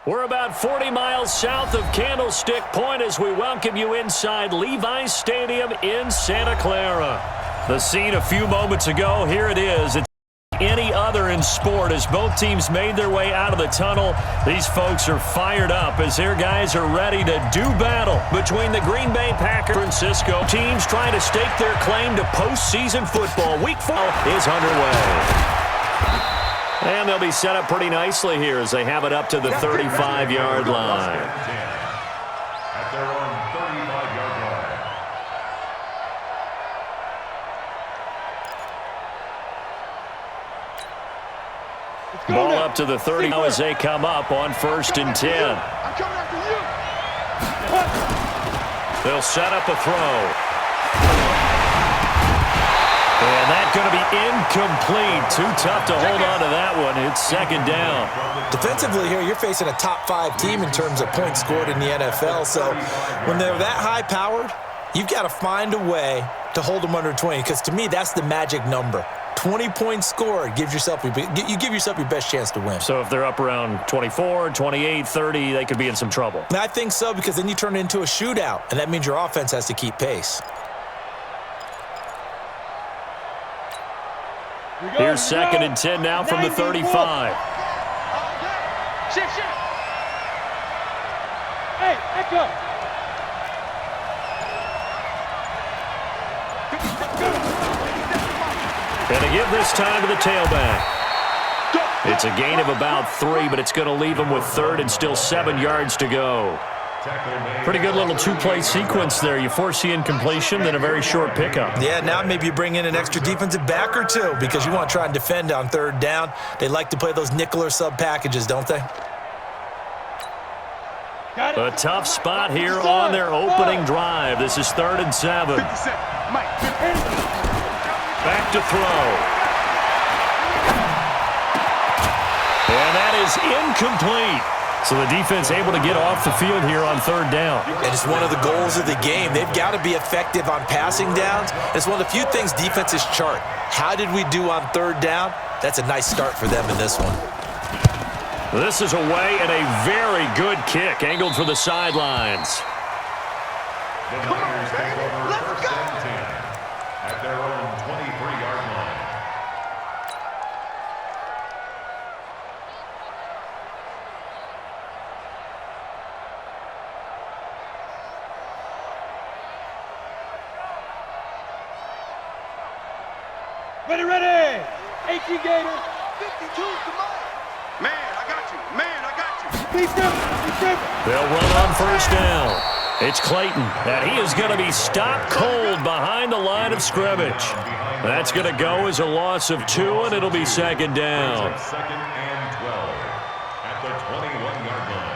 We're about 40 miles south of Candlestick Point as we welcome you inside Levi's Stadium in Santa Clara. The scene a few moments ago, here it is. It's any other in sport as both teams made their way out of the tunnel. These folks are fired up as their guys are ready to do battle between the Green Bay Packers and Francisco. Teams trying to stake their claim to postseason football. Week 4 is underway. And they'll be set up pretty nicely here as they have it up to the 35-yard line. At their own 35-yard line. Ball up to the 30 now as they come up on 1st and 10. They'll set up a throw. And that's going to be incomplete. Too tough to hold on to that one. It's 2nd down. Defensively here, you're facing a top-5 team in terms of points scored in the NFL. So when they're that high-powered, you've got to find a way to hold them under 20. Because to me, that's the magic number. 20 points scored, you give yourself your best chance to win. So if they're up around 24, 28, 30, they could be in some trouble. And I think so, because then you turn it into a shootout, and that means your offense has to keep pace. Here's 2nd and 10 now from the 35. Shift. Hey, echo. And to give this time to the tailback. It's a gain of about 3, but it's going to leave them with 3rd and still 7 yards to go. Pretty good little two-play sequence there. You force the incompletion, then a very short pickup. Yeah, now maybe you bring in an extra defensive back or two because you want to try and defend on 3rd down. They like to play those nickel or sub packages, don't they? A tough spot here on their opening drive. This is 3rd and 7. Back to throw. And that is incomplete. So the defense able to get off the field here on 3rd down. And it's one of the goals of the game. They've got to be effective on passing downs. It's one of the few things defenses chart. How did we do on 3rd down? That's a nice start for them in this one. This is away and a very good kick angled for the sidelines. The Niners take over 1st and 10 at their own 23-yard line. Ready. 18 Gator. 52, come on. Man, I got you. Be simple. They'll run on 1st down. It's Clayton, and he is going to be stopped cold behind the line of scrimmage. That's going to go as a loss of 2, and it'll be 2nd down. 2nd and 12 at the 21-yard line.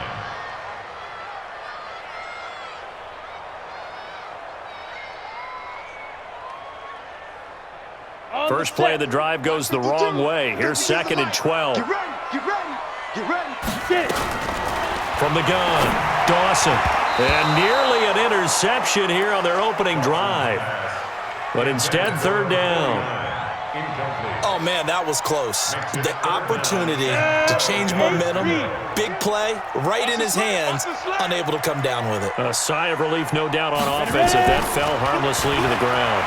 First play of the drive goes the wrong way. Here's 2nd and 12. Get ready. Get it. From the gun, Dawson. And nearly an interception here on their opening drive. But instead, 3rd down. Oh, man, that was close. The opportunity to change momentum, big play, right in his hands, unable to come down with it. A sigh of relief, no doubt, on offense if that fell harmlessly to the ground.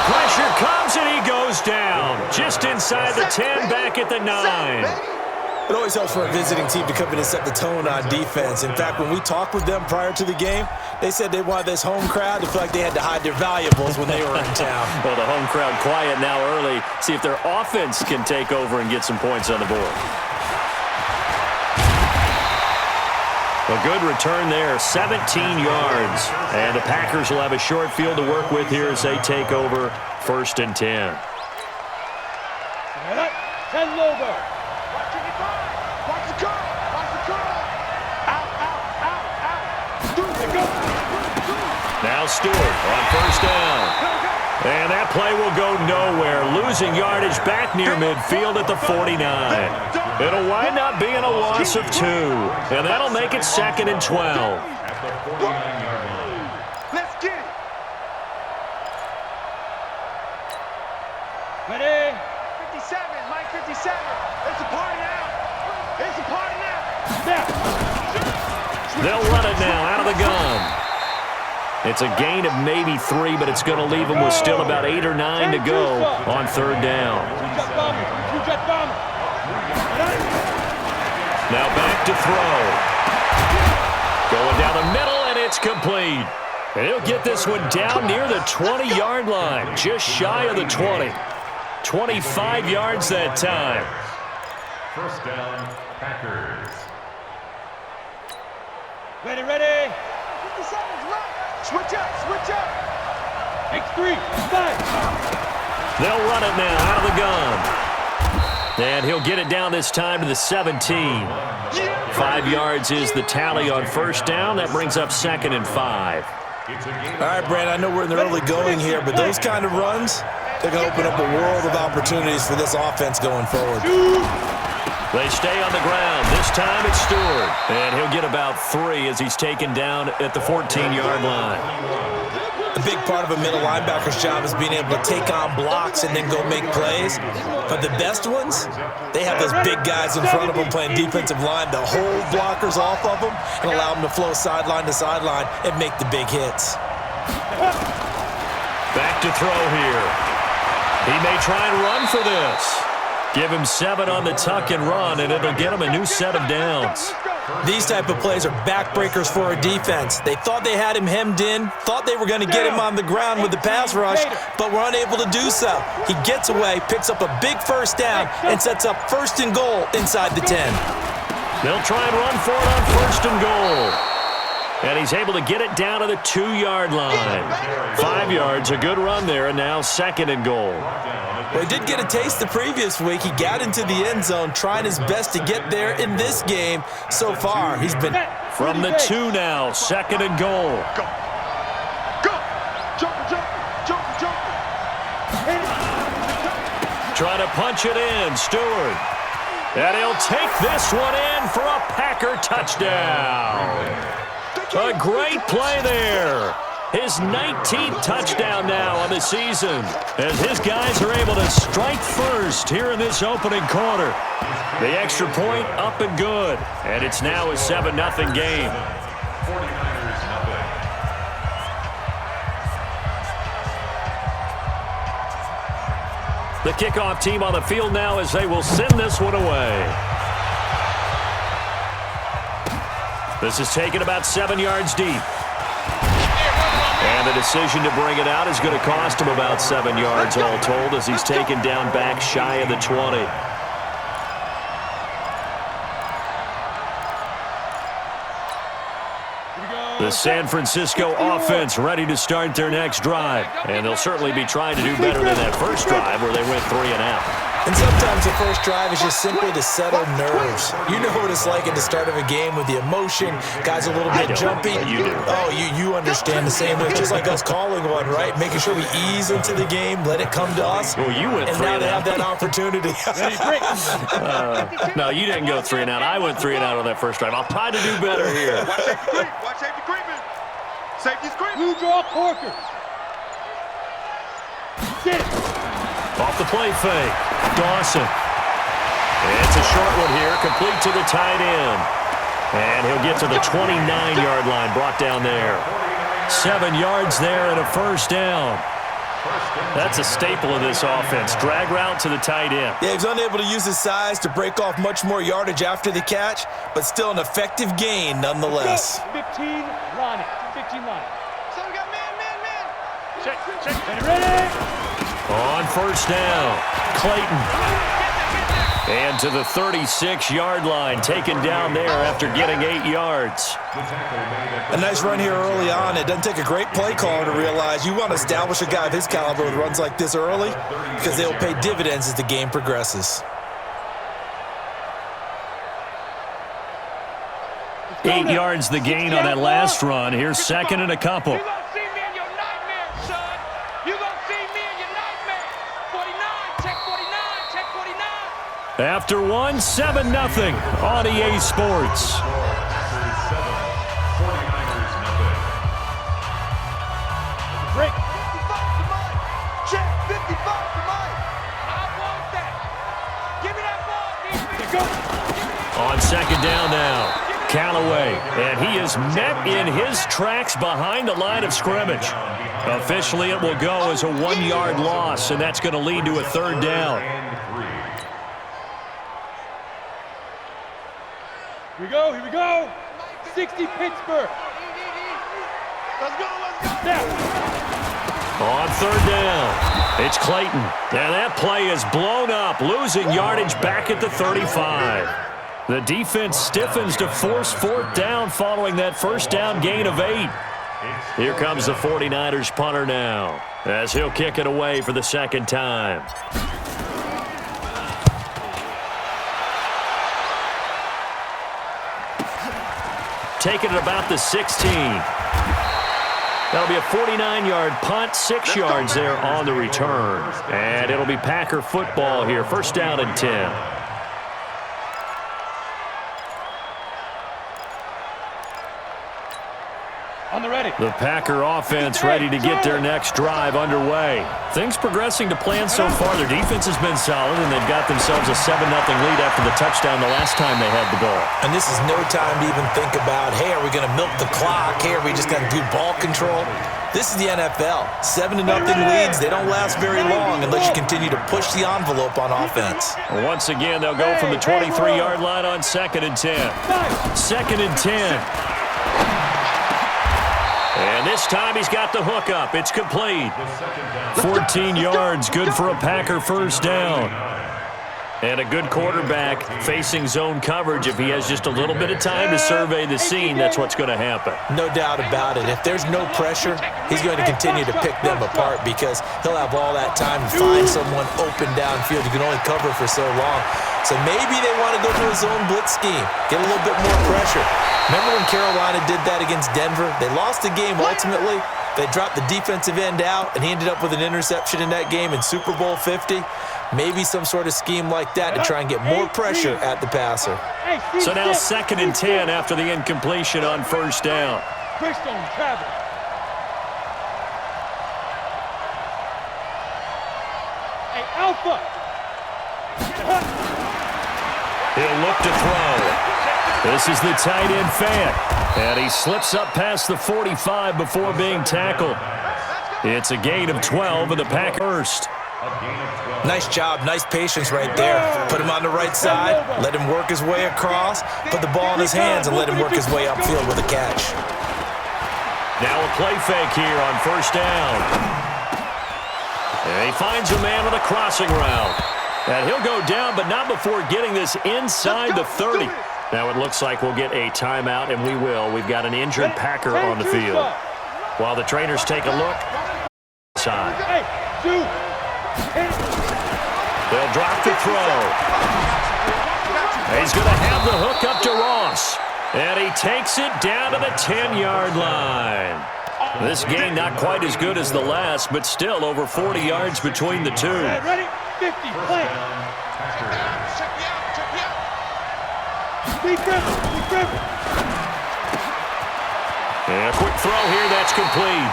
Pressure comes and he goes down. Just inside the 10, back at the 9. It always helps for a visiting team to come in and set the tone on defense. In fact, when we talked with them prior to the game, they said they wanted this home crowd to feel like they had to hide their valuables when they were in town. Well, the home crowd quiet now early. See if their offense can take over and get some points on the board. A good return there, 17 yards. And the Packers will have a short field to work with here as they take over 1st and 10. 10 logo. Now Stewart on 1st down. And that play will go nowhere. Losing yardage back near midfield at the 49. It'll wind up being a loss of 2. And that'll make it 2nd and 12. At the 49-yard line. Let's get it. Ready? 57, Mike 57. Let's They'll run it now out of the gun. It's a gain of maybe 3, but it's going to leave them with still about 8 or 9 to go on third down. Now back to throw. Going down the middle, and it's complete. And he'll get this one down near the 20-yard line, just shy of the 20. 25 yards that time. First down, Packers. Ready. 50 seconds left. Switch up. X3, 5. They'll run it now out of the gun. And he'll get it down this time to the 17. 5 yards is the tally on first down. That brings up 2nd and 5. All right, Brand, I know we're in the early going here, but those kind of runs, they're going to open up a world of opportunities for this offense going forward. They stay on the ground. This time it's Stewart. And he'll get about 3 as he's taken down at the 14-yard line. A big part of a middle linebacker's job is being able to take on blocks and then go make plays. But the best ones, they have those big guys in front of them playing defensive line to hold blockers off of them and allow them to flow sideline to sideline and make the big hits. Back to throw here. He may try and run for this. Give him 7 on the tuck and run, and it'll get him a new set of downs. These type of plays are backbreakers for a defense. They thought they had him hemmed in, thought they were going to get him on the ground with the pass rush, but were unable to do so. He gets away, picks up a big first down, and sets up 1st and goal inside the 10. They'll try and run for it on 1st and goal. And he's able to get it down to the 2-yard line. 5 yards, a good run there, and now 2nd and goal. Well, he did get a taste the previous week. He got into the end zone, trying his best to get there in this game. So far, he's been... From the 2 now, 2nd and goal. Go! Jumper! Trying to punch it in, Stewart. And he'll take this one in for a Packer touchdown. A great play there. His 19th touchdown now on the season as his guys are able to strike first here in this opening quarter. The extra point up and good, and it's now a 7-0 game. 49ers nothing. The kickoff team on the field now as they will send this one away. This is taken about 7 yards deep. And the decision to bring it out is going to cost him about 7 yards all told as he's taken down back shy of the 20. The San Francisco offense ready to start their next drive. And they'll certainly be trying to do better than that first drive where they went 3 and out. And sometimes the first drive is just simply to settle nerves. You know what it's like at the start of a game with the emotion, guys a little bit jumpy. You do. Oh, you understand the same way. It's just like us calling one, right? Making sure we ease into the game, let it come to us. Well, you went and 3 now and they out. have that opportunity. No, you didn't go 3 and out. I went 3 and out on that first drive. I'll try to do better here. Watch safety creeping. Safety's creeping. Blue draw Corker. Get it. Off the play fake. Dawson. It's a short one here, complete to the tight end. And he'll get to the 29-yard line, brought down there. 7 yards there and a first down. That's a staple of this offense. Drag route to the tight end. Yeah, he's unable to use his size to break off much more yardage after the catch, but still an effective gain nonetheless. 15 line it. 15 line it. So we got man. Check. Ready? On first down, Clayton. And to the 36-yard line, taken down there after getting 8 yards. A nice run here early on. It doesn't take a great play caller to realize you want to establish a guy of his caliber with runs like this early because they'll pay dividends as the game progresses. 8 yards the gain on that last run. Here's 2nd and a couple. You're going to see me in your nightmare, son. You're going to see me in your nightmare. 49, check 49, check 49. After 7-0 on EA Sports. Break. 55 to Mike. Check 55 to Mike. I want that. Give me that ball, defense. On 2nd down now, Callaway, and he is met in his tracks behind the line of scrimmage. Officially, it will go as a 1-yard loss, and that's going to lead to a third down. Here we go. 60 Pittsburgh. Let's go. Now. On third down, it's Clayton. And that play is blown up, losing yardage back at the 35. The defense stiffens to force fourth down following that first down gain of 8. Here comes the 49ers punter now, as he'll kick it away for the second time. Taking it about the 16. That'll be a 49-yard punt, 6 yards there on the return. And it'll be Packer football here, first down and 10. On the ready. The Packer offense ready to get their next drive underway. Things progressing to plan so far. Their defense has been solid, and they've got themselves a 7-0 lead after the touchdown the last time they had the ball. And this is no time to even think about, hey, are we going to milk the clock? Hey, are we just going to do ball control? This is the NFL. 7-0 leads, they don't last very long unless you continue to push the envelope on offense. Once again, they'll go from the 23-yard line on 2nd and 10. 2nd and 10. And this time he's got the hook up. It's complete. 14 yards, good for a Packer first down. And a good quarterback facing zone coverage. If he has just a little bit of time to survey the scene, that's what's going to happen. No doubt about it. If there's no pressure, he's going to continue to pick them apart because he'll have all that time to find someone open downfield. You can only cover for so long. So maybe they want to go to a zone blitz scheme, get a little bit more pressure. Remember when Carolina did that against Denver? They lost the game ultimately. They dropped the defensive end out, and he ended up with an interception in that game in Super Bowl 50. Maybe some sort of scheme like that to try and get more pressure at the passer. So now 2nd and 10 after the incompletion on first down. Bridgestone travel. Hey, Alpha. He'll look to throw. This is the tight end Fant. And he slips up past the 45 before being tackled. It's a gain of 12 and the Packers first. Nice job, nice patience right there. Put him on the right side, let him work his way across, put the ball in his hands and let him work his way upfield with a catch. Now a play fake here on first down. And he finds a man on a crossing route. And he'll go down, but not before getting this inside the 30. Now it looks like we'll get a timeout, and we will. We've got an injured Packer on the field. While the trainers take a look. Side. They'll drop the throw. He's going to have the hook up to Ross. And he takes it down to the 10-yard line. This game not quite as good as the last, but still over 40 yards between the two. Ready? 50, play. And a quick throw here, that's complete.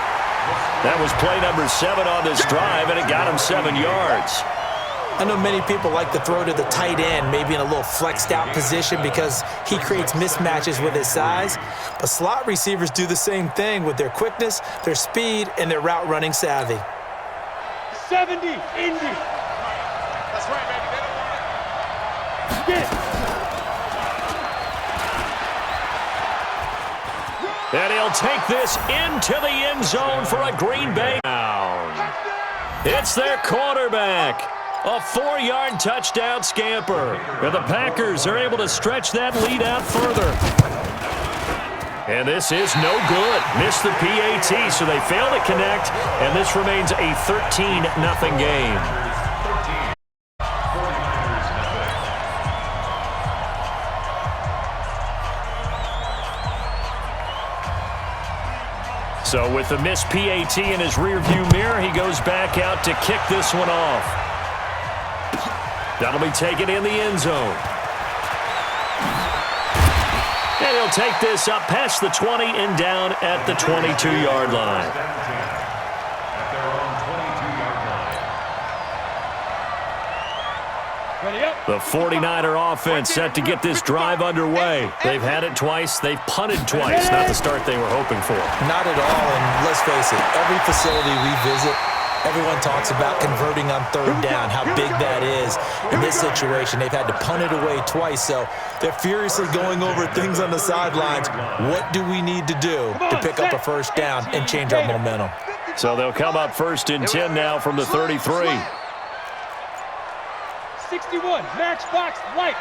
That was play number 7 on this drive, and it got him 7 yards. I know many people like to throw to the tight end, maybe in a little flexed out position because he creates mismatches with his size. But slot receivers do the same thing with their quickness, their speed, and their route running savvy. 70, Indy. That's right, baby. They don't want it. Get. And he'll take this into the end zone for a Green Bay down. It's their quarterback. A 4-yard touchdown scamper. And the Packers are able to stretch that lead out further. And this is no good. Missed the PAT, so they fail to connect. And this remains a 13-0 game. So with the missed PAT in his rearview mirror, he goes back out to kick this one off. That'll be taken in the end zone. And he'll take this up past the 20 and down at the 22-yard line. The 49er offense set to get this drive underway. They've had it twice. They've punted twice. Not the start they were hoping for. Not at all, and let's face it, every facility we visit, everyone talks about converting on third down, how big that is. In this situation, they've had to punt it away twice, so they're furiously going over things on the sidelines. What do we need to do to pick up a first down and change our momentum? So they'll come up 1st and 10 now from the 33. 61, matchbox lights.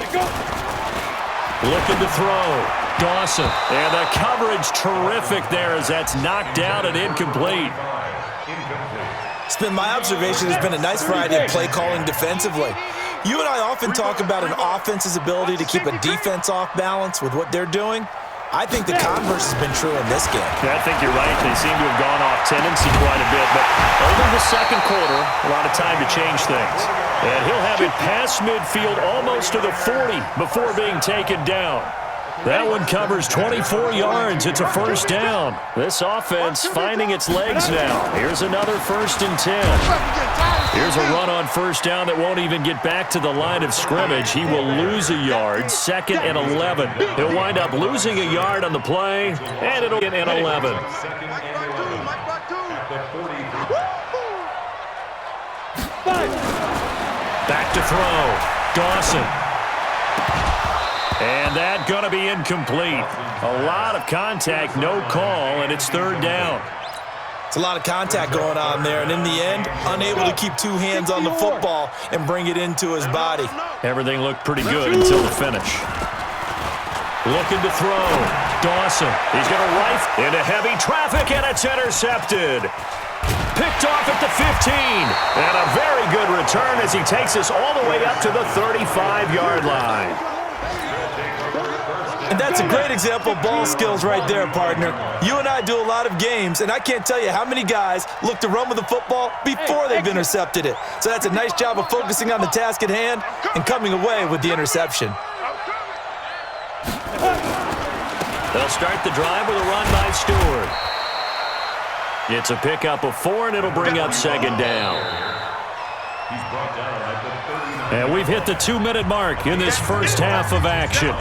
Go. Looking to throw. Dawson. And the coverage terrific there as that's knocked down and incomplete. It's been my observation there's been a nice variety of play calling defensively. You and I often talk about an offense's ability to keep a defense off balance with what they're doing. I think the converse has been true in this game. Yeah, I think you're right. They seem to have gone off tendency quite a bit, but over the second quarter, a lot of time to change things. And he'll have it past midfield almost to the 40 before being taken down. That one covers 24 yards. It's a first down. This offense finding its legs now. Here's another 1st and 10. Here's a run on first down that won't even get back to the line of scrimmage. He will lose a yard, 2nd and 11. He'll wind up losing a yard on the play, and it'll get an 11. Back to throw. Dawson. And that going to be incomplete. A lot of contact, no call, and it's 3rd down. It's a lot of contact going on there, and in the end, unable to keep 2 hands on the football and bring it into his body. Everything looked pretty good until the finish. Looking to throw. Dawson. He's going to rifle into heavy traffic, and it's intercepted. Picked off at the 15. And a very good return as he takes us all the way up to the 35-yard line. And that's a great example of ball skills right there, partner. You and I do a lot of games, and I can't tell you how many guys look to run with the football before they've intercepted it. So that's a nice job of focusing on the task at hand and coming away with the interception. They'll start the drive with a run by Stewart. It's a pickup of 4, and it'll bring up 2nd down. And we've hit the 2-minute mark in this first half of action.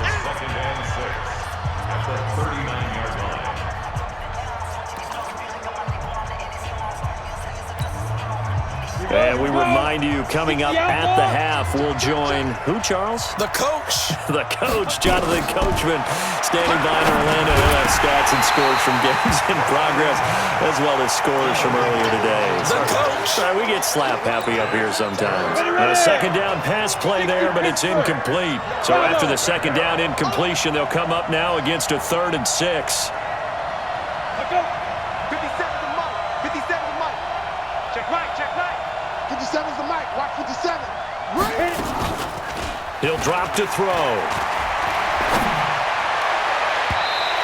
And we remind you, coming up at the half, we'll join who, Charles? The coach. The coach, Jonathan Coachman, standing by in Orlando. He'll have stats and scores from games in progress, as well as scores from earlier today. The coach. We get slap happy up here sometimes. A 2nd down pass play there, but it's incomplete. So after the 2nd down incompletion, they'll come up now against a 3rd and 6. He'll drop to throw.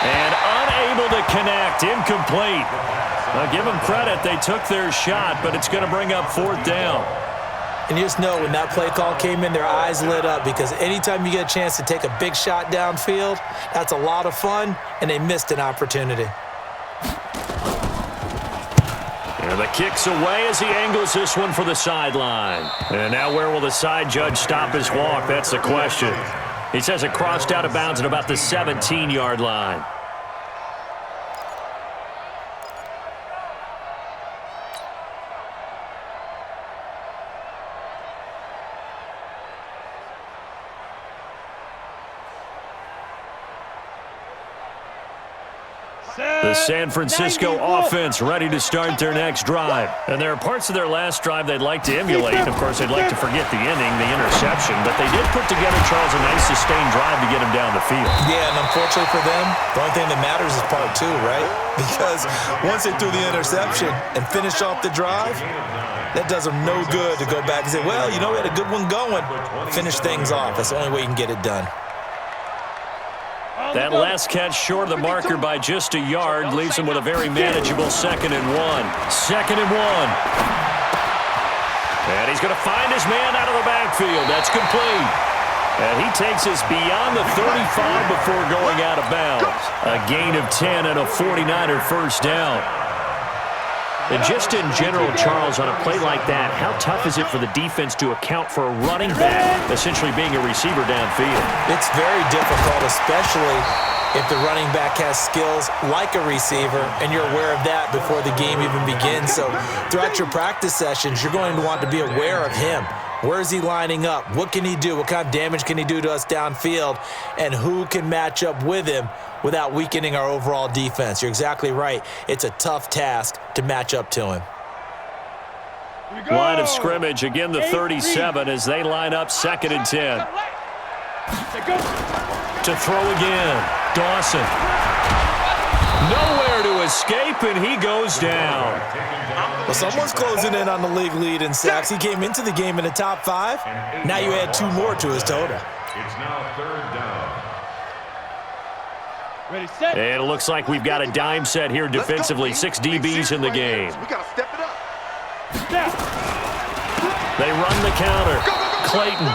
And unable to connect. Incomplete. Now give them credit. They took their shot, but it's going to bring up 4th down. And you just know when that play call came in, their eyes lit up because anytime you get a chance to take a big shot downfield, that's a lot of fun, and they missed an opportunity. And the kick's away as he angles this one for the sideline. And now where will the side judge stop his walk? That's the question. He says it crossed out of bounds at about the 17-yard line. The San Francisco offense ready to start their next drive. And there are parts of their last drive they'd like to emulate. Of course, they'd like to forget the inning, the interception. But they did put together, Charles, a nice sustained drive to get him down the field. Yeah, and unfortunately for them, the only thing that matters is part 2, right? Because once they threw the interception and finished off the drive, that does them no good to go back and say, well, you know, we had a good one going. Finish things off. That's the only way you can get it done. That last catch short of the marker by just a yard leaves him with a very manageable 2nd and 1. 2nd and 1. And he's going to find his man out of the backfield. That's complete. And he takes us beyond the 35 before going out of bounds. A gain of 10 and a 49er first down. And just in general, Charles, on a play like that, how tough is it for the defense to account for a running back essentially being a receiver downfield? It's very difficult, especially if the running back has skills like a receiver, and you're aware of that before the game even begins. So throughout your practice sessions, you're going to want to be aware of him. Where is he lining up? What can he do? What kind of damage can he do to us downfield? And who can match up with him without weakening our overall defense? You're exactly right. It's a tough task to match up to him. Line of scrimmage, again the 37 as they line up 2nd and 10. To throw again, Dawson. Nowhere to escape, and he goes down. Well, someone's closing in on the league lead in sacks. He came into the game in the top 5. Now you add 2 more to his total. It's now 3rd down. Ready, set. And it looks like we've got a dime set here defensively. 6 DBs in the game. We got to step it up. They run the counter. Clayton.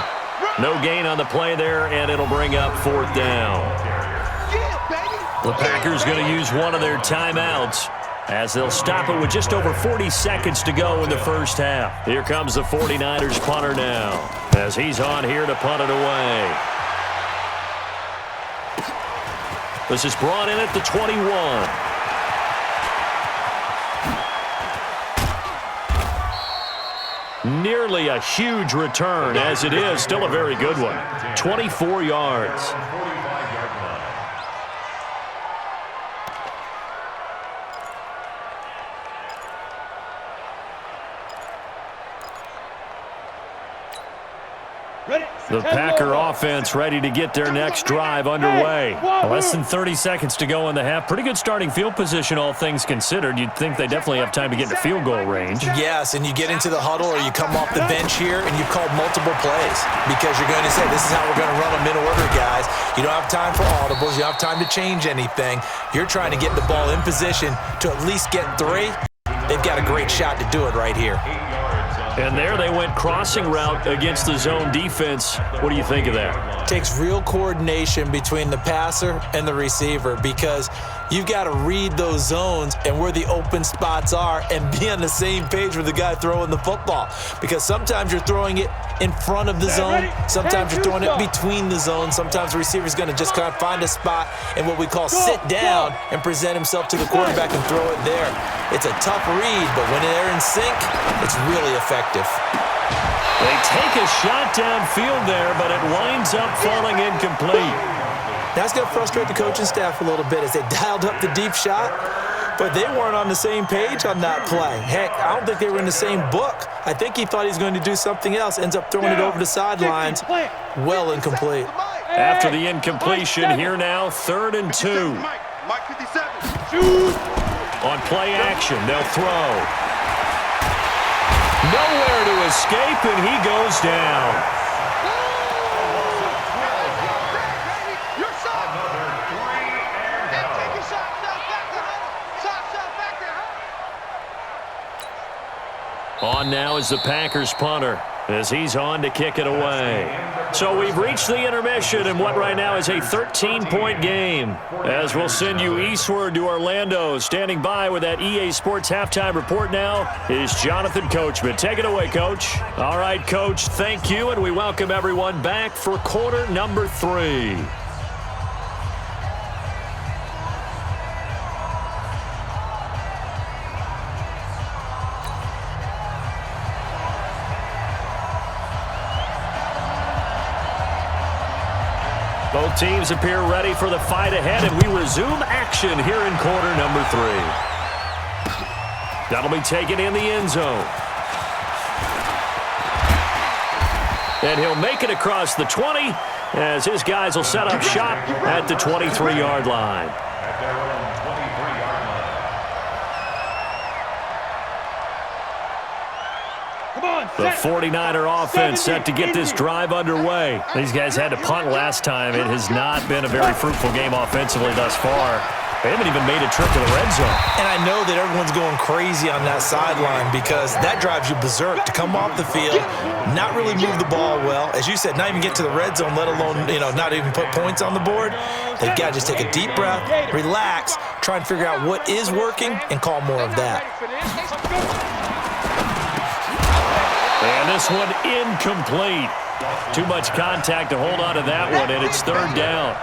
No gain on the play there, and it'll bring up 4th down. The Packers going to use one of their timeouts as they'll stop it with just over 40 seconds to go in the first half. Here comes the 49ers punter now as he's on here to punt it away. This is brought in at the 21. Nearly a huge return, as it is still a very good one. 24 yards. 45-yard line. Ready. The Packer offense ready to get their next drive underway. Less than 30 seconds to go in the half. Pretty good starting field position, all things considered. You'd think they definitely have time to get into field goal range. Yes, and you get into the huddle or you come off the bench here and you've called multiple plays because you're going to say, this is how we're going to run them in order, guys. You don't have time for audibles. You don't have time to change anything. You're trying to get the ball in position to at least get 3. They've got a great shot to do it right here. And there they went crossing route against the zone defense. What do you think of that? Takes real coordination between the passer and the receiver because you've got to read those zones and where the open spots are and be on the same page with the guy throwing the football. Because sometimes you're throwing it in front of the zone. Sometimes you're throwing it between the zones. Sometimes the receiver's going to just kind of find a spot and what we call sit down and present himself to the quarterback and throw it there. It's a tough read, but when they're in sync, it's really effective. They take a shot downfield there, but it winds up falling incomplete. That's going to frustrate the coaching staff a little bit as they dialed up the deep shot, but they weren't on the same page on that play. Heck, I don't think they were in the same book. I think he thought he was going to do something else, ends up throwing it over the sidelines. Well incomplete. After the incompletion, here now, 3rd and 2. Mike 57. On play action, they'll throw. Nowhere to escape, and he goes down. On now is the Packers punter as he's on to kick it away. So we've reached the intermission in what right now is a 13-point game. As we'll send you eastward to Orlando. Standing by with that EA Sports halftime report now is Jonathan Coachman. Take it away, Coach. All right, Coach, thank you, and we welcome everyone back for quarter number 3. Both teams appear ready for the fight ahead, and we resume action here in quarter number 3. That'll be taken in the end zone. And he'll make it across the 20 as his guys will set up shop at the 23-yard line. At their own 23-yard line. The 49er offense set to get this drive underway. These guys had to punt last time. It has not been a very fruitful game offensively thus far. They haven't even made a trip to the red zone. And I know that everyone's going crazy on that sideline because that drives you berserk to come off the field, not really move the ball well. As you said, not even get to the red zone, let alone, not even put points on the board. They've got to just take a deep breath, relax, try and figure out what is working and call more of that. And this one incomplete. Too much contact to hold on to that one, and it's third down.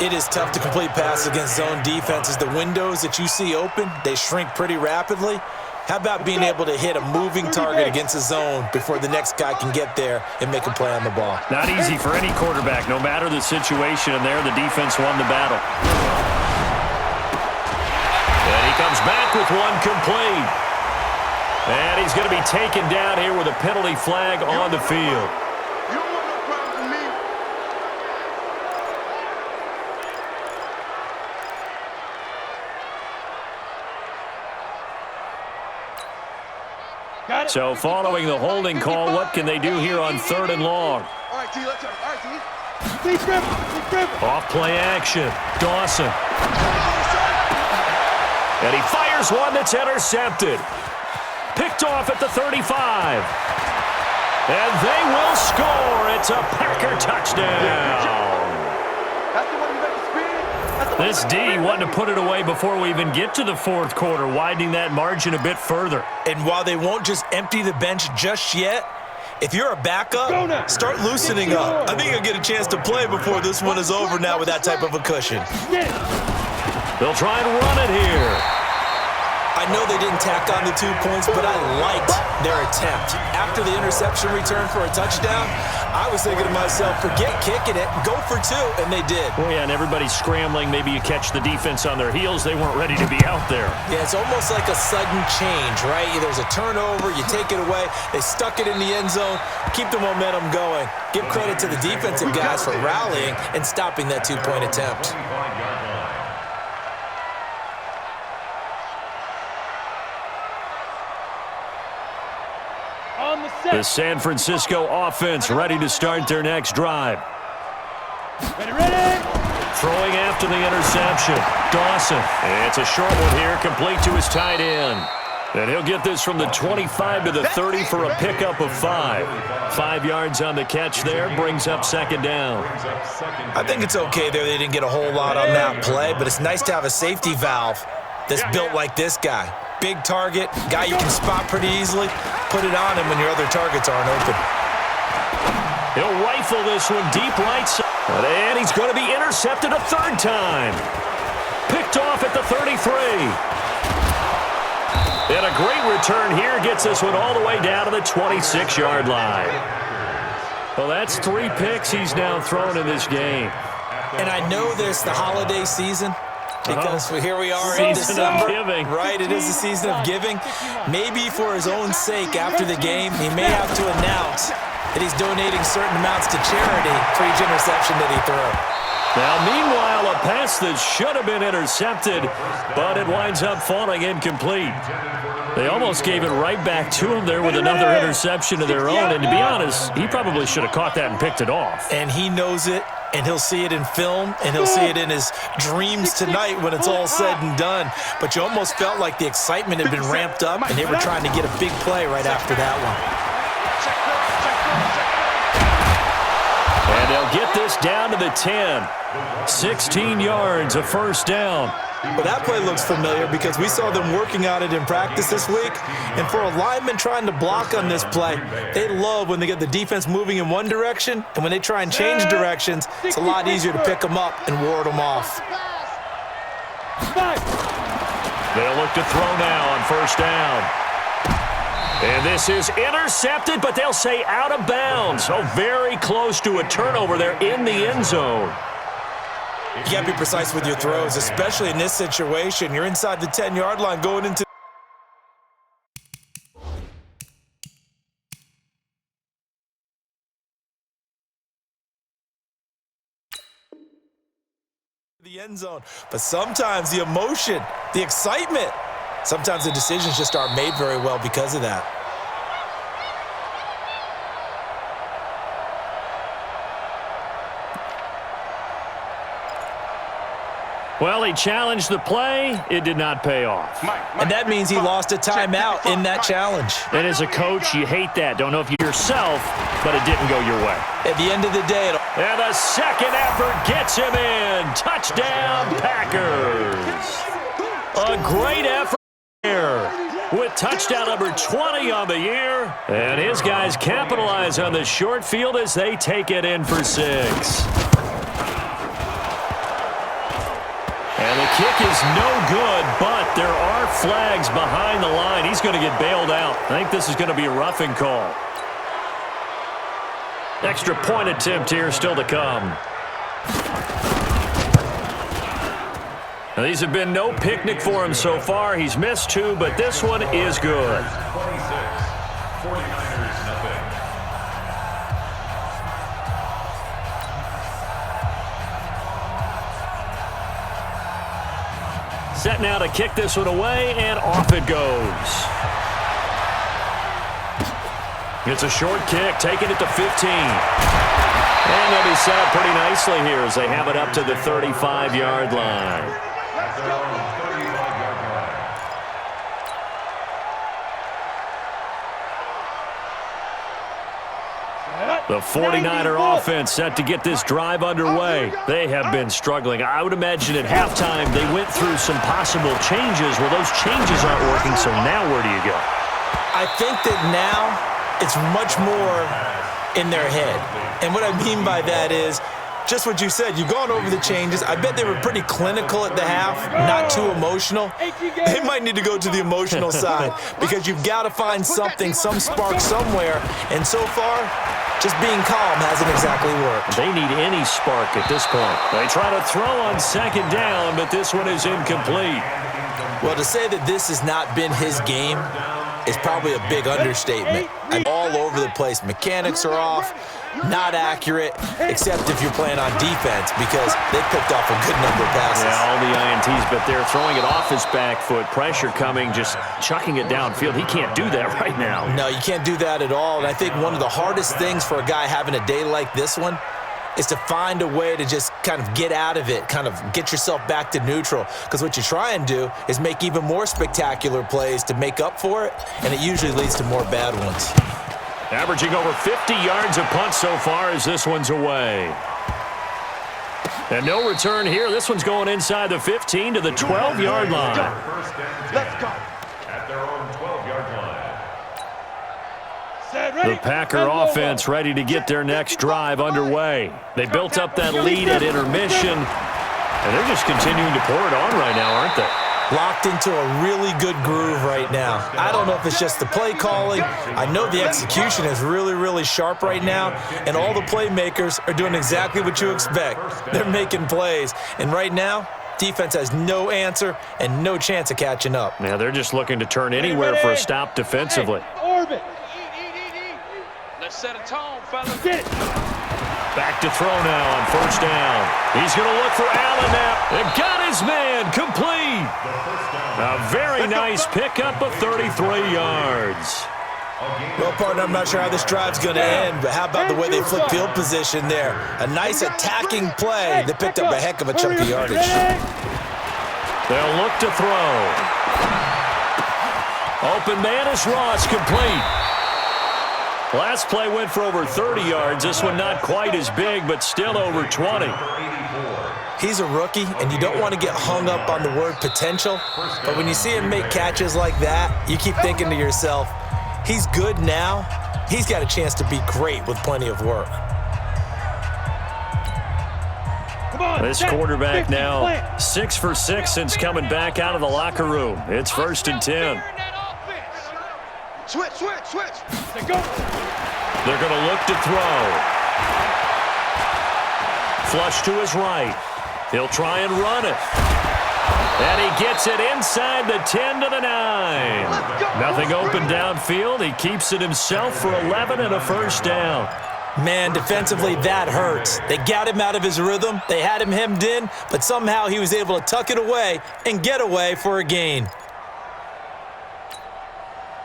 It is tough to complete passes against zone defenses. The windows that you see open, they shrink pretty rapidly. How about being able to hit a moving target against a zone before the next guy can get there and make a play on the ball? Not easy for any quarterback, no matter the situation, and there the defense won the battle. And he comes back with one complete. And he's going to be taken down here with a penalty flag on the field. So following the holding call, what can they do here on 3rd and long? All right, T, let's go. All right, T. Please grip. Off play action. Dawson. And he fires one that's intercepted. Picked off at the 35. And they will score. It's a Packer touchdown. That's the one you make the speed. This D wanted to put it away before we even get to the 4th quarter, widening that margin a bit further. And while they won't just empty the bench just yet, if you're a backup, start loosening up. I think you'll get a chance to play before this one is over now with that type of a cushion. They'll try and run it here. I know they didn't tack on the 2 points, but I liked their attempt. After the interception return for a touchdown, I was thinking to myself, forget kicking it, go for 2, and they did. Well, yeah, and everybody's scrambling. Maybe you catch the defense on their heels. They weren't ready to be out there. Yeah, it's almost like a sudden change, right? There's a turnover, you take it away, they stuck it in the end zone, keep the momentum going. Give credit to the defensive guys for rallying and stopping that 2-point attempt. The San Francisco offense ready to start their next drive. Ready. Throwing after the interception. Dawson. It's a short one here, complete to his tight end. And he'll get this from the 25 to the 30 for a pickup of 5. 5 yards on the catch there, brings up 2nd down. I think it's okay there. They didn't get a whole lot on that play, but it's nice to have a safety valve that's built like this guy. Big target, guy you can spot pretty easily. Put it on him when your other targets aren't open. He'll rifle this one deep right side. And he's going to be intercepted a 3rd time. Picked off at the 33. And a great return here gets this one all the way down to the 26-yard line. Well, that's 3 picks he's now thrown in this game. And I know this, the holiday season, because here we are Season in December. of giving. Right, it is the season of giving. Maybe for his own sake after the game, he may have to announce that he's donating certain amounts to charity for each interception that he threw. Now, meanwhile, a pass that should have been intercepted, but it winds up falling incomplete. They almost gave it right back to him there with another interception of their own, and to be honest, he probably should have caught that and picked it off. And he knows it, and he'll see it in film, and he'll see it in his dreams tonight when it's all said and done. But you almost felt like the excitement had been ramped up, and they were trying to get a big play right after that one. And they'll get this down to the 10. 16 yards, a 1st down. Well, that play looks familiar because we saw them working on it in practice this week. And for a lineman trying to block on this play, they love when they get the defense moving in one direction, and when they try and change directions, it's a lot easier to pick them up and ward them off. They'll look to throw now on 1st down. And this is intercepted, but they'll say out of bounds. So very close to a turnover there in the end zone. You can't be precise with your throws, especially in this situation. You're inside the 10-yard line going into the end zone. But sometimes the emotion, the excitement, sometimes the decisions just aren't made very well because of that. Well, he challenged the play. It did not pay off. And that means he lost a timeout in that challenge. And as a coach, you hate that. Don't know if you yourself, but it didn't go your way. At the end of the day, and the second effort gets him in. Touchdown, Packers. A great effort here with touchdown number 20 on the year. And his guys capitalize on the short field as they take it in for 6. And the kick is no good, but there are flags behind the line. He's going to get bailed out. I think this is going to be a roughing call. Extra point attempt here still to come. Now, these have been no picnic for him so far. He's missed 2, but this one is good. 26, 49ers nothing. Set now to kick this one away, and off it goes. It's a short kick, taking it to 15. And they'll be set up pretty nicely here as they have it up to the 35-yard line. At their own 35-yard line. The 49er offense set to get this drive underway. They have been struggling. I would imagine at halftime they went through some possible changes. Well, those changes aren't working, so now where do you go? I think that now it's much more in their head. And what I mean by that is just what you said. You've gone over the changes. I bet they were pretty clinical at the half, not too emotional. They might need to go to the emotional side because you've got to find something, some spark somewhere. And so far, just being calm hasn't exactly worked. They need any spark at this point. They try to throw on second down, but this one is incomplete. Well, to say that this has not been his game is probably a big understatement. And all over the place. Mechanics are off, not accurate, except if you're playing on defense because they picked off a good number of passes. Yeah, all the INTs, but they're throwing it off his back foot. Pressure coming, just chucking it downfield. He can't do that right now. No, you can't do that at all. And I think one of the hardest things for a guy having a day like this one is to find a way to just kind of get out of it, kind of get yourself back to neutral. Because what you try and do is make even more spectacular plays to make up for it, and it usually leads to more bad ones. Averaging over 50 yards a punt so far as this one's away. And no return here. This one's going inside the 15 to the 12-yard line. Let's go. At their own 12-yard line. The Packer offense ready to get their next drive underway. They built up that lead at intermission, and they're just continuing to pour it on right now, aren't they? Locked into a really good groove right now. I don't know if it's just the play calling. I know the execution is really, really sharp right now, and all the playmakers are doing exactly what you expect. They're making plays, and right now, defense has no answer and no chance of catching up. Yeah, they're just looking to turn anywhere for a stop defensively. Orbit. Let's set a tone, fellas. Get it. Back to throw now on first down. He's going to look for Allen now. And got his man complete. A very nice pickup of 33 yards. Well, partner, I'm not sure how this drive's going to end, but how about the way they flip field position there? A nice attacking play that picked up a heck of a chunk of yardage. They'll look to throw. Open man is Ross, complete. Last play went for over 30 yards. This one not quite as big, but still over 20. He's a rookie, and you don't want to get hung up on the word potential, but when you see him make catches like that, you keep thinking to yourself, he's good now. He's got a chance to be great with plenty of work. This quarterback now 6 for 6 since coming back out of the locker room. It's 1st and 10. Switch. They're going to look to throw. Flush to his right. He'll try and run it. And he gets it inside the 10 to the 9. Nothing open downfield. He keeps it himself for 11 and a first down. Man, defensively, that hurts. They got him out of his rhythm. They had him hemmed in, but somehow he was able to tuck it away and get away for a gain.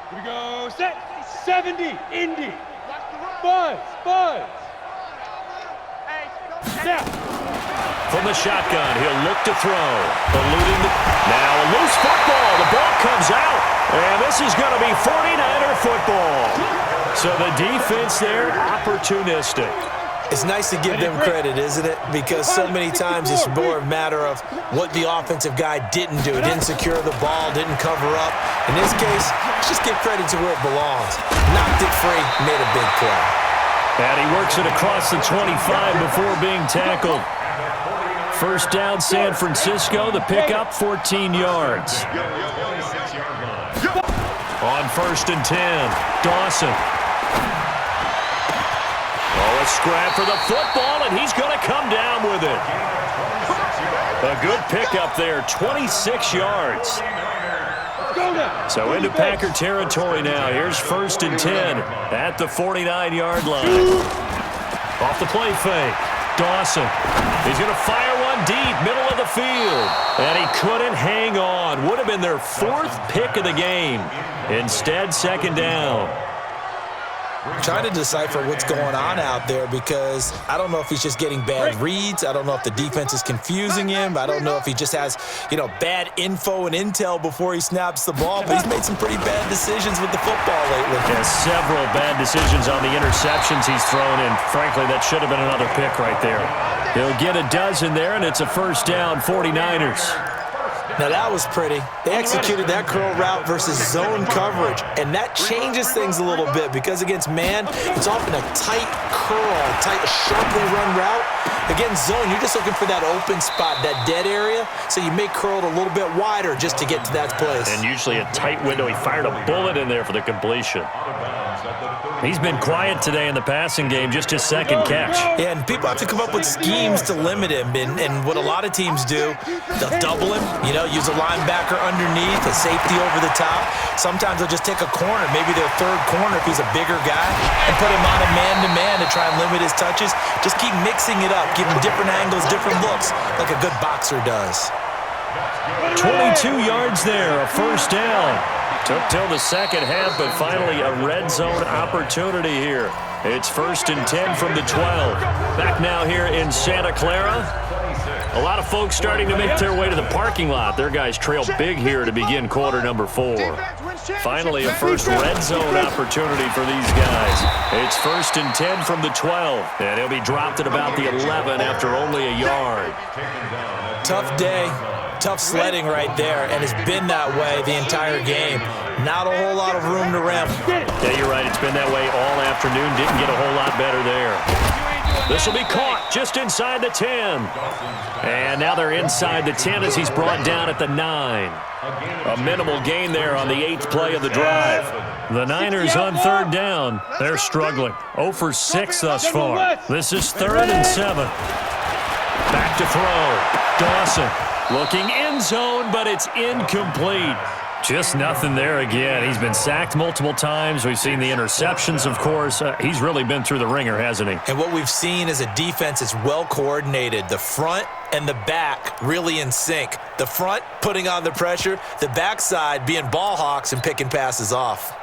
Here we go. Set. 70. Indy. Buzz. Snap. From the shotgun, he'll look to throw. Now a loose football. The ball comes out. And this is going to be 49er football. So the defense there, opportunistic. It's nice to give them credit, isn't it? Because so many times it's more a matter of what the offensive guy didn't do. Didn't secure the ball, didn't cover up. In this case, let's just give credit to where it belongs. Knocked it free, made a big play. And he works it across the 25 before being tackled. First down, San Francisco. The pickup, 14 yards. On 1st and 10, Dawson. A scrap for the football, and he's going to come down with it. A good pickup there, 26 yards. So into Packer territory now. Here's 1st and 10 at the 49-yard line. Off the play fake, Dawson. He's going to fire one deep, middle of the field. And he couldn't hang on. Would have been their 4th pick of the game. Instead, 2nd down. Trying to decipher what's going on out there because I don't know if he's just getting bad reads. I don't know if the defense is confusing him. I don't know if he just has, bad info and intel before he snaps the ball. But he's made some pretty bad decisions with the football lately. Yeah, several bad decisions on the interceptions he's thrown, and frankly, that should have been another pick right there. He'll get a dozen there, and it's a 1st down, 49ers. Now, that was pretty. They executed that curl route versus zone coverage, and that changes things a little bit because against man, it's often a tight curl, sharply run route. Against zone, you're just looking for that open spot, that dead area, so you may curl it a little bit wider just to get to that place. And usually a tight window. He fired a bullet in there for the completion. He's been quiet today in the passing game, just his 2nd catch. Yeah, and people have to come up with schemes to limit him, and what a lot of teams do, they'll double him, use a linebacker underneath, a safety over the top. Sometimes they'll just take a corner, maybe their 3rd corner if he's a bigger guy, and put him on a man-to-man to try and limit his touches. Just keep mixing it up, give him different angles, different looks, like a good boxer does. 22 yards there, a 1st down. Took till the 2nd half, but finally a red zone opportunity here. It's 1st and 10 from the 12. Back now here in Santa Clara. A lot of folks starting to make their way to the parking lot. Their guys trail big here to begin quarter number 4. Finally, a first red zone opportunity for these guys. It's 1st and 10 from the 12, and he'll be dropped at about the 11 after only a yard. Tough day. Tough sledding right there, and it's been that way the entire game. Not a whole lot of room to ramp. Yeah, you're right. It's been that way all afternoon. Didn't get a whole lot better there. This will be caught just inside the 10. And now they're inside the 10 as he's brought down at the 9. A minimal gain there on the 8th play of the drive. The Niners on 3rd down. They're struggling. 0 for 6 thus far. This is 3rd and 7. Back to throw. Dawson. Looking end zone, but it's incomplete. Just nothing there again. He's been sacked multiple times. We've seen the interceptions, of course. He's really been through the ringer, hasn't he? And what we've seen is a defense that's well coordinated. The front and the back really in sync. The front putting on the pressure, the backside being ball hawks and picking passes off.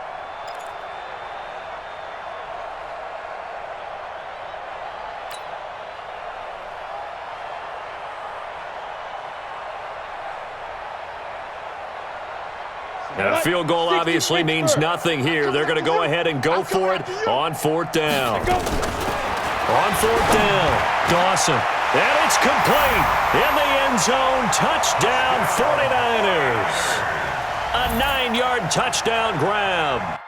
And a field goal obviously means nothing here. They're going to go ahead and go for it on 4th down. On 4th down, Dawson. And it's complete. In the end zone, touchdown 49ers. A 9-yard touchdown grab.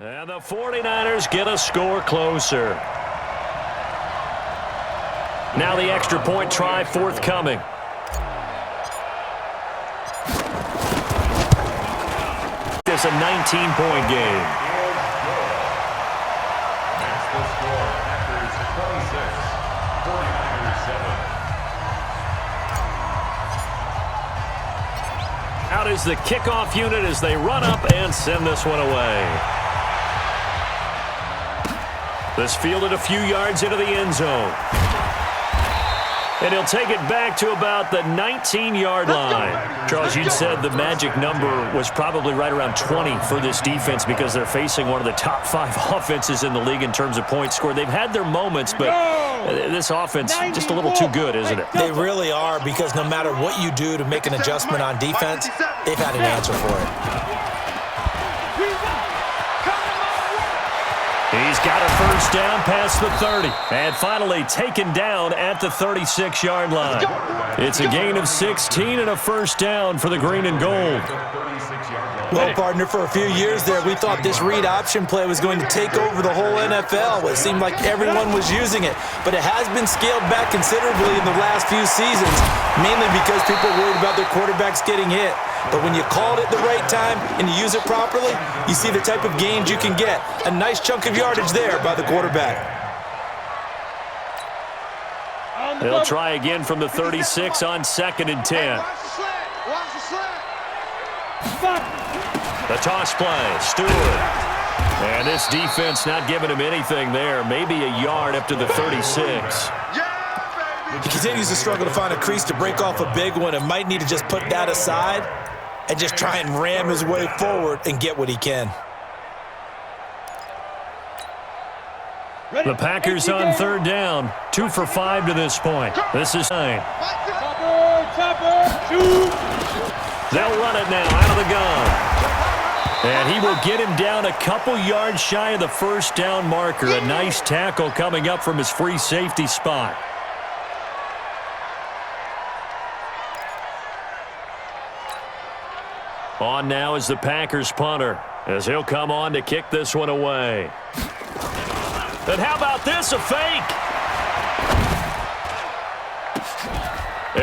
And the 49ers get a score closer. Now the extra point try forthcoming. It's a 19-point game. That's the score. Packers 26, 49ers 7. Out is the kickoff unit as they run up and send this one away. This fielded a few yards into the end zone. And he'll take it back to about the 19-yard line. Charles, you said the magic number was probably right around 20 for this defense because they're facing one of the top 5 offenses in the league in terms of points scored. They've had their moments, but this offense just a little too good, isn't it? They really are, because no matter what you do to make an adjustment on defense, they've had an answer for it. He's got a first down past the 30. And finally taken down at the 36-yard line. It's a gain of 16 and a first down for the green and gold. Well, partner, for a few years there, we thought this read option play was going to take over the whole NFL. It seemed like everyone was using it. But it has been scaled back considerably in the last few seasons, mainly because people are worried about their quarterbacks getting hit. But when you call it at the right time and you use it properly, you see the type of gains you can get. A nice chunk of yardage there by the quarterback. They'll try again from the 36 on 2nd and 10. The toss play, Stewart. And this defense not giving him anything there. Maybe a yard up to the 36. He continues to struggle to find a crease to break off a big one and might need to just put that aside and just try and ram his way forward and get what he can. The Packers on 3rd down. 2 for 5 to this point. This is 9. They'll run it now out of the gun. And he will get him down a couple yards shy of the first down marker. A nice tackle coming up from his free safety spot. On now is the Packers punter, as he'll come on to kick this one away. And how about this, a fake?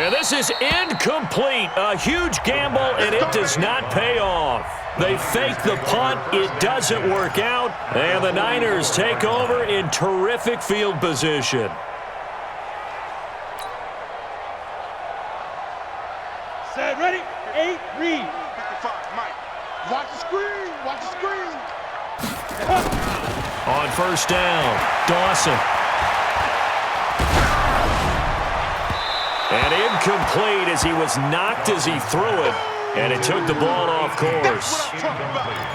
And this is incomplete. A huge gamble, and it does not pay off. They fake the punt. It doesn't work out. And the Niners take over in terrific field position. Set, ready, 8, read. Watch the screen, watch the screen. On first down, Dawson. And incomplete as he was knocked as he threw it. And it took the ball off course.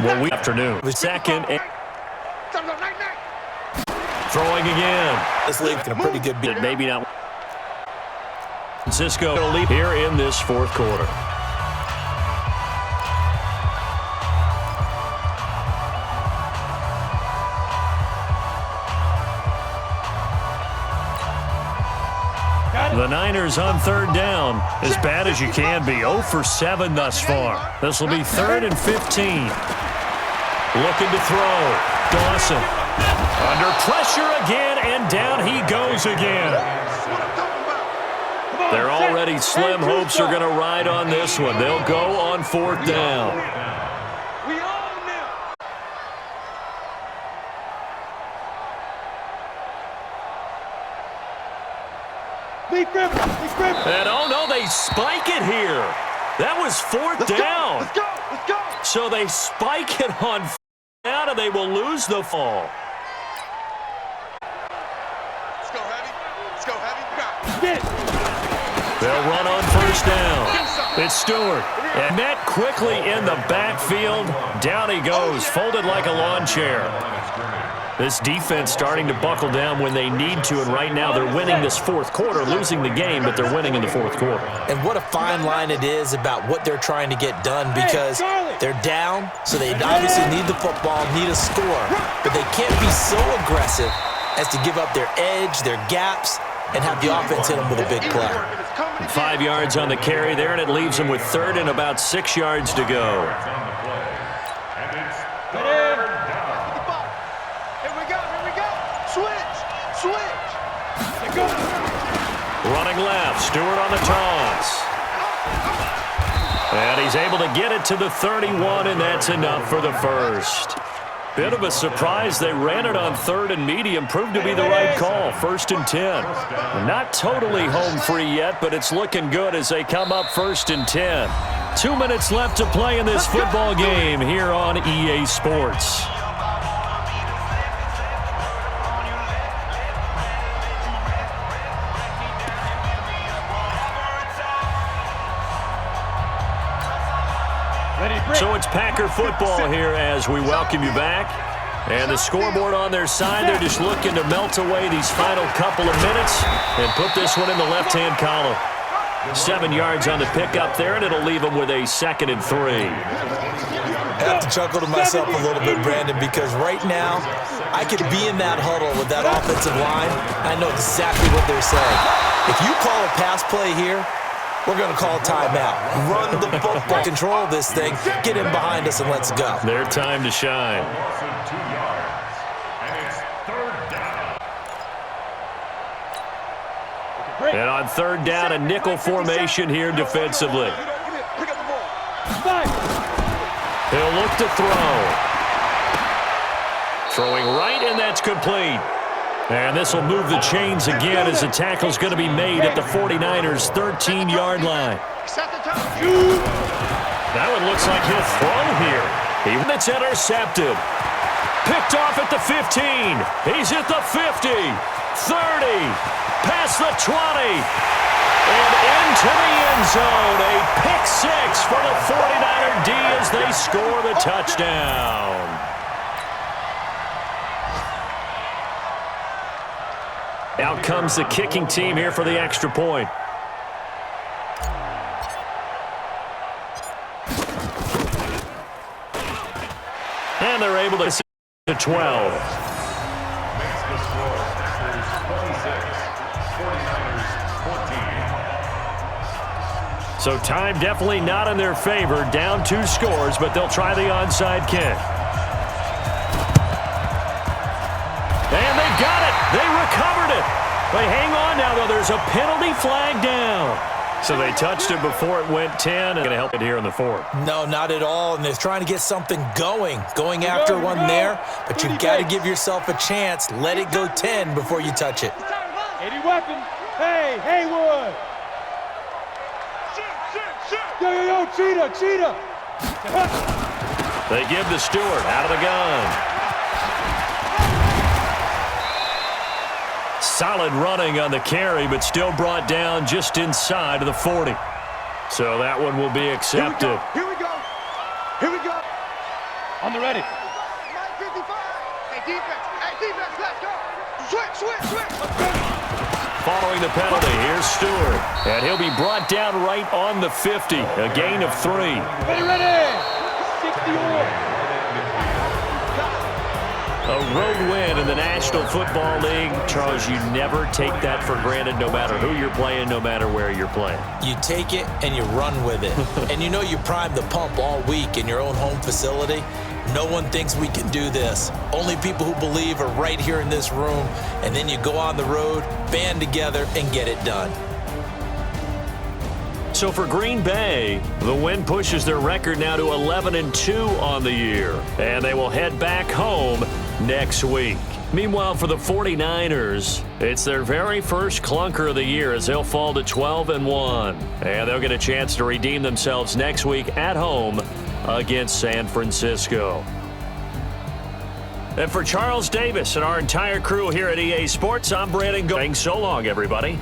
Well, afternoon. Second and throwing again. This league's in a pretty good beat. Maybe not. Francisco will lead here in this 4th quarter. The Niners on 3rd down, as bad as you can be. 0 for 7 thus far. This will be 3rd and 15. Looking to throw. Dawson. Under pressure again, and down he goes again. Their already slim hopes are going to ride on this one. They'll go on 4th down. And oh no, they spike it here. That was 4th down. Let's go, let's go. So they spike it on 4th down, and they will lose the fall. Let's go heavy, Get it. They'll run on 1st down. It's Stewart. And met quickly in the backfield. Down he goes, folded like a lawn chair. This defense starting to buckle down when they need to, and right now they're winning this 4th quarter, losing the game, but they're winning in the 4th quarter. And what a fine line it is about what they're trying to get done, because they're down, so they obviously need the football, need a score, but they can't be so aggressive as to give up their edge, their gaps, and have the offense hit them with a big play. 5 yards on the carry there, and it leaves them with 3rd and about 6 yards to go. Running left, Stewart on the toss. And he's able to get it to the 31, and that's enough for the first. Bit of a surprise. They ran it on 3rd and medium. Proved to be the right call. 1st and 10. Not totally home free yet, but it's looking good as they come up 1st and 10. 2 minutes left to play in this football game here on EA Sports. So it's Packer football here as we welcome you back. And the scoreboard on their side, they're just looking to melt away these final couple of minutes and put this one in the left-hand column. 7 yards on the pickup there, and it'll leave them with a 2nd and 3. I have to chuckle to myself a little bit, Brandon, because right now I could be in that huddle with that offensive line. I know exactly what they're saying. If you call a pass play here, we're going to call timeout. Run the football, control this thing, get in behind us, and let's go. Their time to shine. And on 3rd down, a nickel formation here defensively. He'll look to throw. Throwing right, and that's complete. And this will move the chains again as the tackle's going to be made at the 49ers' 13-yard line. That one looks like he'll throw here. It's intercepted. Picked off at the 15. He's at the 50, 30, past the 20, and into the end zone. A pick 6 for the 49er D as they score the touchdown. Out comes the kicking team here for the extra point. And they're able to set to 12. So time definitely not in their favor. Down 2 scores, but they'll try the onside kick. And they got it. They recovered it. They hang on now, though. There's a penalty flag down. So they touched it before it went 10. And going to help it here in the 4th. No, not at all. And they're trying to get something going after one there. But you've got to give yourself a chance. Let it go 10 before you touch it. 80 weapon. Hey, Haywood. Yo, cheetah. They give the Stewart out of the gun. Solid running on the carry, but still brought down just inside of the 40. So that one will be accepted. Here we go. On the ready. 55. Hey, defense, let's go. Switch. Following the penalty, here's Stewart. And he'll be brought down right on the 50. A gain of 3. Ready. 60. A road win in the National Football League. Charles, you never take that for granted no matter who you're playing, no matter where you're playing. You take it and you run with it. And you know you prime the pump all week in your own home facility. No one thinks we can do this. Only people who believe are right here in this room. And then you go on the road, band together, and get it done. So for Green Bay, the win pushes their record now to 11-2 on the year. And they will head back home next week. Meanwhile, for the 49ers, it's their very first clunker of the year as they'll fall to 12-1. And they'll get a chance to redeem themselves next week at home against San Francisco. And for Charles Davis and our entire crew here at EA Sports, I'm Brandon Going. So long, everybody.